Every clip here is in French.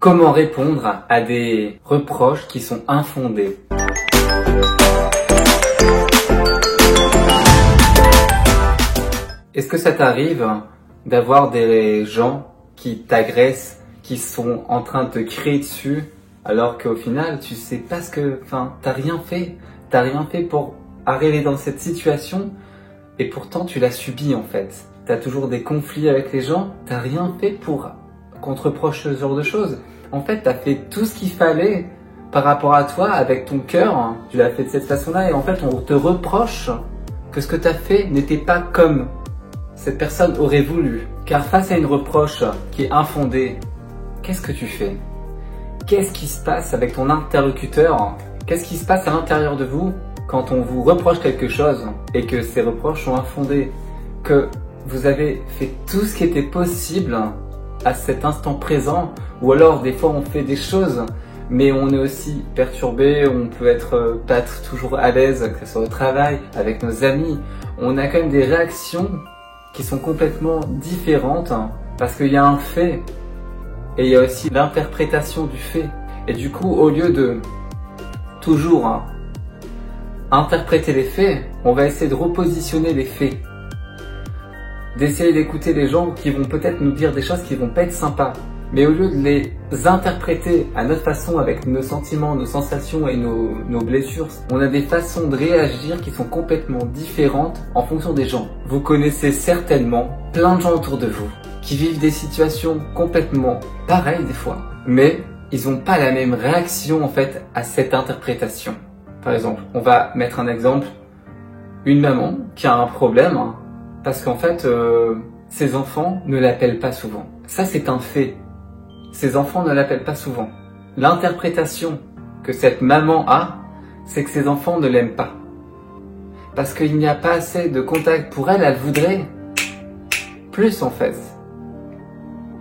Comment répondre à des reproches qui sont infondés? Est-ce que ça t'arrive d'avoir des gens qui t'agressent, qui sont en train de te crier dessus, alors qu'au final, tu sais pas t'as rien fait. T'as rien fait pour arriver dans cette situation, et pourtant tu l'as subi en fait. T'as toujours des conflits avec les gens, t'as rien fait pour qu'on te reproche ce genre de choses. En fait, t'as fait tout ce qu'il fallait par rapport à toi, avec ton cœur, tu l'as fait de cette façon-là, et en fait, on te reproche que ce que t'as fait n'était pas comme cette personne aurait voulu. Car face à une reproche qui est infondée, qu'est-ce que tu fais? Qu'est-ce qui se passe avec ton interlocuteur? Qu'est-ce qui se passe à l'intérieur de vous quand on vous reproche quelque chose et que ces reproches sont infondés? Que vous avez fait tout ce qui était possible à cet instant présent, ou alors des fois on fait des choses mais on est aussi perturbé, on peut être pas toujours à l'aise, que ce soit au travail, avec nos amis. On a quand même des réactions qui sont complètement différentes parce qu'il y a un fait et il y a aussi l'interprétation du fait. Et du coup, au lieu de toujours interpréter les faits, on va essayer de repositionner les faits, d'essayer d'écouter les gens qui vont peut-être nous dire des choses qui vont pas être sympas. Mais au lieu de les interpréter à notre façon, avec nos sentiments, nos sensations et nos blessures, on a des façons de réagir qui sont complètement différentes en fonction des gens. Vous connaissez certainement plein de gens autour de vous qui vivent des situations complètement pareilles des fois, mais ils n'ont pas la même réaction en fait à cette interprétation. Par exemple, on va mettre un exemple, une maman qui a un problème parce qu'en fait ses enfants ne l'appellent pas souvent. Ça c'est un fait. Ses enfants ne l'appellent pas souvent. L'interprétation que cette maman a, c'est que ses enfants ne l'aiment pas. Parce qu'il n'y a pas assez de contact pour elle, elle voudrait plus en fait.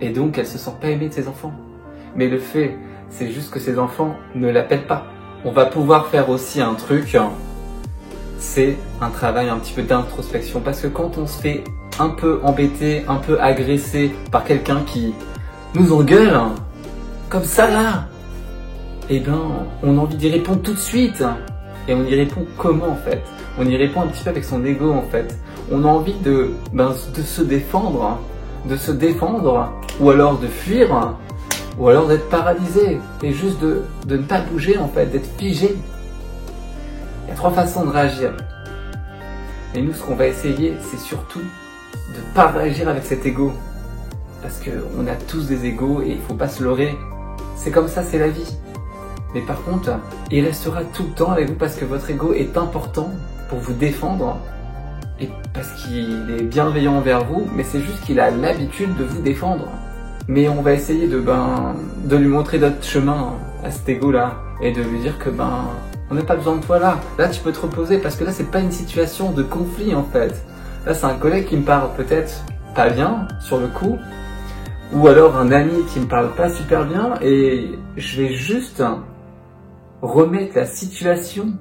Et donc elle se sent pas aimée de ses enfants. Mais le fait, c'est juste que ses enfants ne l'appellent pas. On va pouvoir faire aussi un truc, c'est un travail un petit peu d'introspection. Parce que quand on se fait un peu embêter, un peu agressé par quelqu'un qui nous engueule, comme ça là, eh ben, on a envie d'y répondre tout de suite. Et on y répond comment en fait? On y répond un petit peu avec son ego en fait. On a envie de se défendre, ou alors de fuir, ou alors d'être paralysé, et juste de ne pas bouger en fait, d'être figé. Il y a trois façons de réagir. Et nous, ce qu'on va essayer, c'est surtout de ne pas réagir avec cet ego. Parce qu'on a tous des égos et il faut pas se leurrer. C'est comme ça, c'est la vie. Mais par contre, il restera tout le temps avec vous parce que votre ego est important pour vous défendre et parce qu'il est bienveillant envers vous, mais c'est juste qu'il a l'habitude de vous défendre. Mais on va essayer de lui montrer notre chemin à cet ego-là et de lui dire que on n'a pas besoin de toi là. Là, tu peux te reposer parce que là, c'est pas une situation de conflit en fait. Là, c'est un collègue qui me parle peut-être pas bien sur le coup, ou alors un ami qui me parle pas super bien, et je vais juste remettre la situation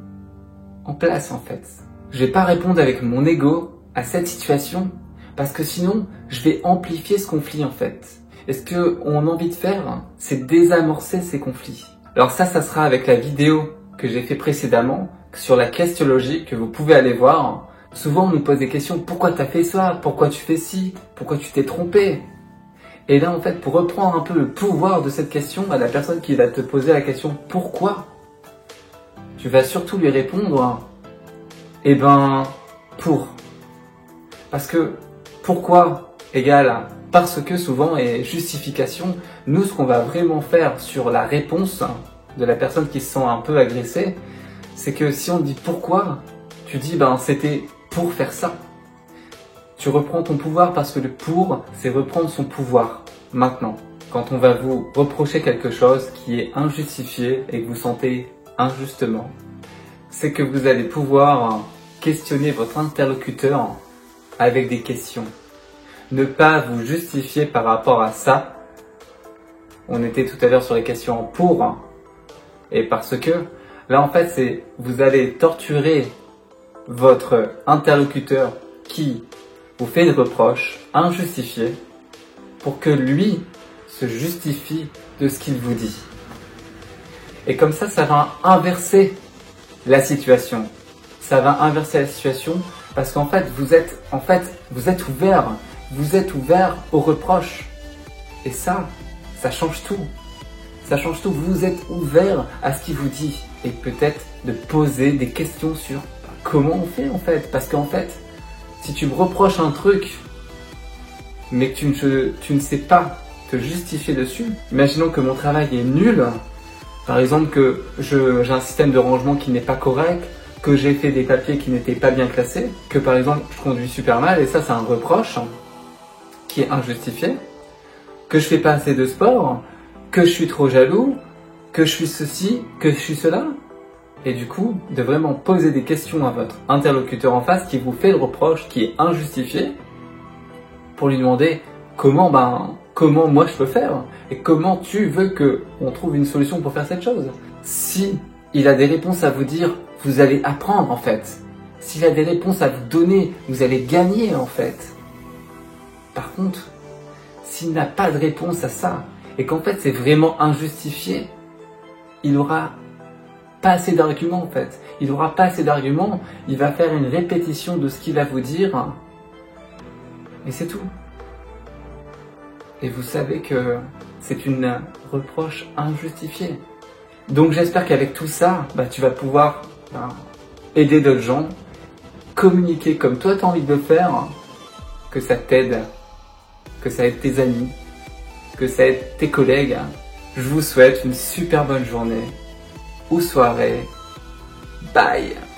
en place en fait. Je vais pas répondre avec mon ego à cette situation parce que sinon je vais amplifier ce conflit en fait. Et ce qu'on a envie de faire, c'est désamorcer ces conflits. Alors ça sera avec la vidéo que j'ai fait précédemment sur la questiologie que vous pouvez aller voir. Souvent on nous pose des questions, pourquoi tu as fait ça? Pourquoi tu fais ci? Pourquoi tu t'es trompé? Et là, en fait, pour reprendre un peu le pouvoir de cette question, à la personne qui va te poser la question « Pourquoi ?», tu vas surtout lui répondre « Pour ». Parce que « Pourquoi » égale « Parce que » souvent et justification. Nous, ce qu'on va vraiment faire sur la réponse de la personne qui se sent un peu agressée, c'est que si on dit « Pourquoi ?», tu dis « C'était pour faire ça ». Tu reprends ton pouvoir parce que le pour, c'est reprendre son pouvoir. Maintenant, quand on va vous reprocher quelque chose qui est injustifié et que vous sentez injustement, c'est que vous allez pouvoir questionner votre interlocuteur avec des questions. Ne pas vous justifier par rapport à ça. On était tout à l'heure sur les questions pour et parce que. Là, en fait, vous allez torturer votre interlocuteur qui vous fait des reproches injustifiés pour que lui se justifie de ce qu'il vous dit. Et comme ça va inverser la situation. Ça va inverser la situation parce qu'en fait, vous êtes ouvert aux reproches. Et ça change tout. Ça change tout. Vous êtes ouvert à ce qu'il vous dit. Et peut-être de poser des questions sur comment on fait en fait. Parce qu'en fait, si tu me reproches un truc, mais que tu ne sais pas te justifier dessus, imaginons que mon travail est nul, par exemple que j'ai un système de rangement qui n'est pas correct, que j'ai fait des papiers qui n'étaient pas bien classés, que par exemple je conduis super mal, et ça c'est un reproche qui est injustifié, que je fais pas assez de sport, que je suis trop jaloux, que je suis ceci, que je suis cela. Et du coup, de vraiment poser des questions à votre interlocuteur en face qui vous fait le reproche, qui est injustifié, pour lui demander comment moi je peux faire et comment tu veux qu'on trouve une solution pour faire cette chose. Si il a des réponses à vous dire, vous allez apprendre en fait. S'il a des réponses à vous donner, vous allez gagner en fait. Par contre, s'il n'a pas de réponse à ça et qu'en fait c'est vraiment injustifié, il aura pas assez d'arguments en fait. Il aura pas assez d'arguments, il va faire une répétition de ce qu'il va vous dire et c'est tout. Et vous savez que c'est une reproche injustifiée. Donc j'espère qu'avec tout ça, tu vas pouvoir aider d'autres gens, communiquer comme toi tu as envie de le faire, que ça t'aide, que ça aide tes amis, que ça aide tes collègues. Je vous souhaite une super bonne journée ou soirée. Bye!